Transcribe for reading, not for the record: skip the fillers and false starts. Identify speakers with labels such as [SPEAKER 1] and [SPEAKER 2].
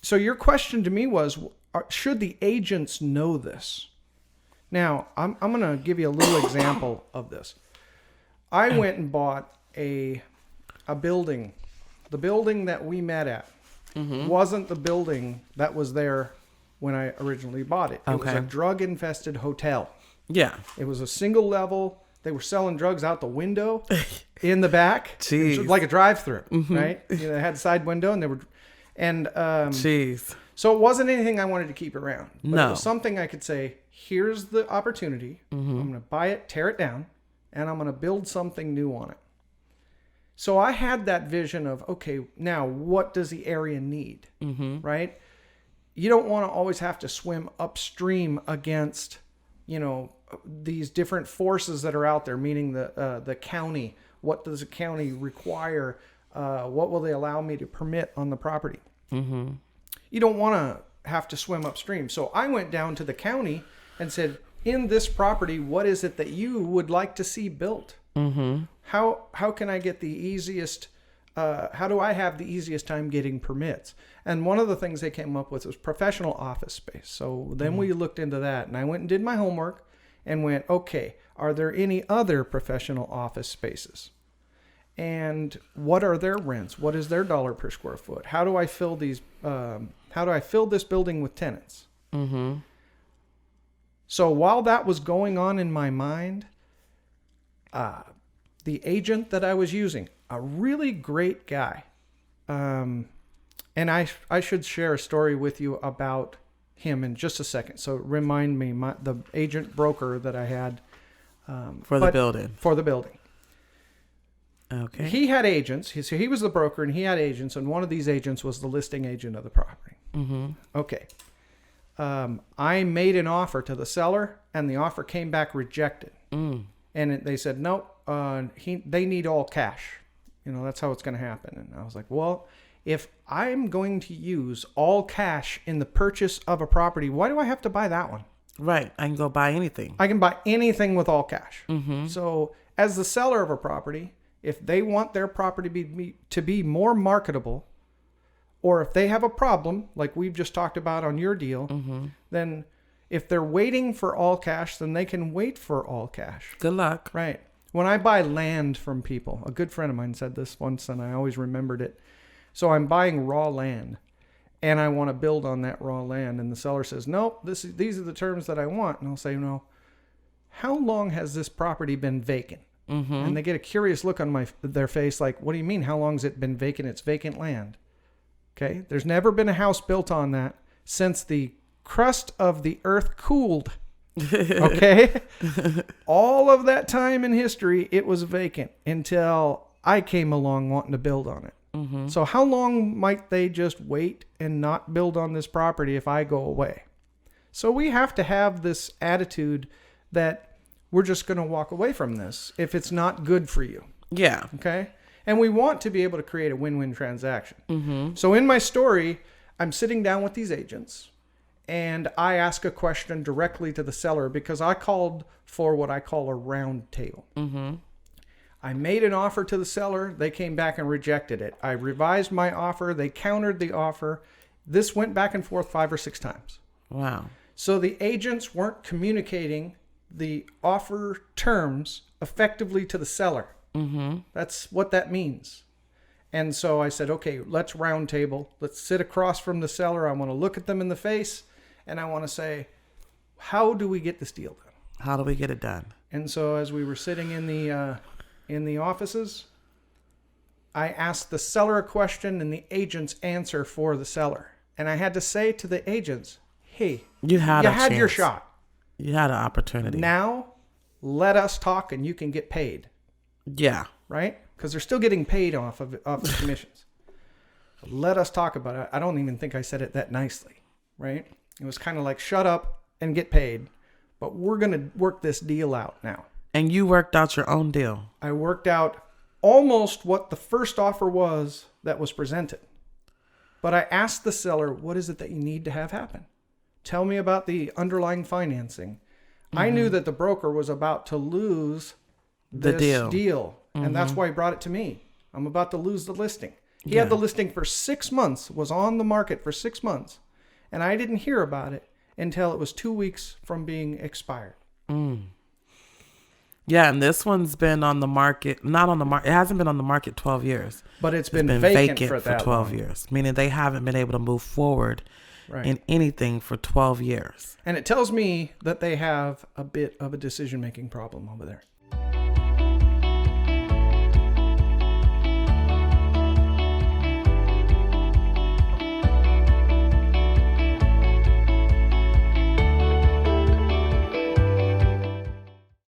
[SPEAKER 1] So your question to me was, should the agents know this? Now, I'm going to give you a little example of this. I went and bought a building. The building that we met at wasn't the building that was there when I originally bought it. It was a drug-infested hotel. Yeah. It was a single level. They were selling drugs out the window in the back. Jeez. It was like a drive-through, right? You know, they had a side window, and they were... And jeez. So it wasn't anything I wanted to keep around. But it was something I could say, here's the opportunity. I'm going to buy it, tear it down, and I'm going to build something new on it. So I had that vision of, okay, now what does the area need, right? You don't want to always have to swim upstream against, you know, these different forces that are out there, meaning the county. What does the county require? What will they allow me to permit on the property? You don't want to have to swim upstream. So I went down to the county and said, in this property, what is it that you would like to see built? How can I get the easiest, how do I have the easiest time getting permits? And one of the things they came up with was professional office space. So then we looked into that, and I went and did my homework and went, okay, are there any other professional office spaces? And what are their rents? What is their dollar per square foot? How do I fill these? How do I fill this building with tenants? So while that was going on in my mind, the agent that I was using, a really great guy, and I should share a story with you about him in just a second. So remind me, the agent broker that I had
[SPEAKER 2] for the building. Okay.
[SPEAKER 1] He had agents. He was the broker, and he had agents, and one of these agents was the listing agent of the property. Okay. I made an offer to the seller, and the offer came back rejected. And they said, nope, they need all cash. You know, that's how it's going to happen. And I was like, well, if I'm going to use all cash in the purchase of a property, why do I have to buy that one?
[SPEAKER 2] Right. I can go buy anything.
[SPEAKER 1] I can buy anything with all cash. So as the seller of a property, if they want their property to be more marketable, or if they have a problem, like we've just talked about on your deal, then if they're waiting for all cash, then they can wait for all cash.
[SPEAKER 2] Good luck.
[SPEAKER 1] Right. When I buy land from people, a good friend of mine said this once, and I always remembered it. So I'm buying raw land, and I want to build on that raw land. And the seller says, nope, these are the terms that I want. And I'll say, no, how long has this property been vacant? And they get a curious look on their face like, what do you mean? How long has it been vacant? It's vacant land. Okay. There's never been a house built on that since the crust of the earth cooled. Okay. All of that time in history, it was vacant until I came along wanting to build on it. So how long might they just wait and not build on this property if I go away? So we have to have this attitude that we're just going to walk away from this if it's not good for you. Yeah. Okay. And we want to be able to create a win-win transaction. So in my story, I'm sitting down with these agents, and I ask a question directly to the seller because I called for what I call a round table. I made an offer to the seller. They came back and rejected it. I revised my offer. They countered the offer. This went back and forth 5 or 6 times. Wow. So the agents weren't communicating the offer terms effectively to the seller. That's what that means. And so I said, okay, let's round table. Let's sit across from the seller. I want to look at them in the face, and I want to say, how do we get this deal done?
[SPEAKER 2] How do we get it done?
[SPEAKER 1] And so as we were sitting in the offices, I asked the seller a question and the agent's answer for the seller. And I had to say to the agents, hey, you had your shot.
[SPEAKER 2] You had an opportunity.
[SPEAKER 1] Now, let us talk and you can get paid. Yeah. Right? Because they're still getting paid off the commissions. Let us talk about it. I don't even think I said it that nicely. Right? It was kind of like, shut up and get paid. But we're going to work this deal out now.
[SPEAKER 2] And you worked out your own deal.
[SPEAKER 1] I worked out almost what the first offer was that was presented. But I asked the seller, what is it that you need to have happen? Tell me about the underlying financing. I knew that the broker was about to lose this deal. And that's why he brought it to me. I'm about to lose the listing. He had the listing for 6 months, was on the market for 6 months, and I didn't hear about it until it was 2 weeks from being expired.
[SPEAKER 2] Yeah, and this one's been on the market, not on the market. It hasn't been on the market 12 years.
[SPEAKER 1] But it's been vacant for that
[SPEAKER 2] 12
[SPEAKER 1] long.
[SPEAKER 2] years, meaning they haven't been able to move forward
[SPEAKER 1] Right.
[SPEAKER 2] in anything for 12 years.
[SPEAKER 1] And it tells me that they have a bit of a decision-making problem over there.